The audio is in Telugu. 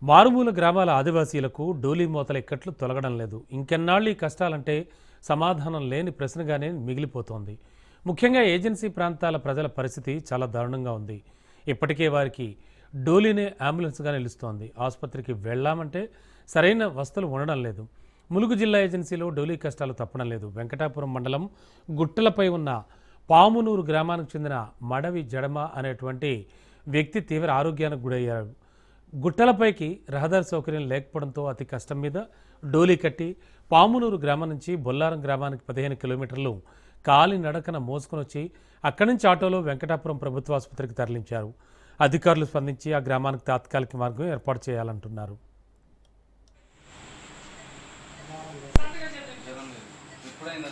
మారుమూల గ్రామాల ఆదివాసీలకు డోలీ మోతల ఇక్కట్లు తొలగడం లేదు. ఇంకెన్నాళ్ళు ఈ కష్టాలంటే సమాధానం లేని ప్రశ్నగానే మిగిలిపోతోంది. ముఖ్యంగా ఏజెన్సీ ప్రాంతాల ప్రజల పరిస్థితి చాలా దారుణంగా ఉంది. ఇప్పటికే వారికి డోలీనే అంబులెన్స్గా నిలుస్తోంది. ఆసుపత్రికి వెళ్లామంటే సరైన వసతులు ఉండడం లేదు. ములుగు జిల్లా ఏజెన్సీలో డోలీ కష్టాలు తప్పడం లేదు. వెంకటాపురం మండలం గుట్టలపై ఉన్న పామునూరు గ్రామానికి చెందిన మడవి జడమ అనేటువంటి వ్యక్తి తీవ్ర ఆరోగ్యానికి గురయ్యారు. గుట్టలపైకి రహదారి సౌకర్యం లేకపోవడంతో అతి కష్టం మీద డోలీ కట్టి పామునూరు గ్రామం నుంచి బొల్లారం గ్రామానికి 15 కిలోమీటర్లు కాలి నడకన మోసుకొని వచ్చి అక్కడి నుంచి ఆటోలో వెంకటాపురం ప్రభుత్వ ఆసుపత్రికి తరలించారు. అధికారులు స్పందించి ఆ గ్రామానికి తాత్కాలిక మార్గం ఏర్పాటు చేయాలంటున్నారు. ఎప్పుడైనా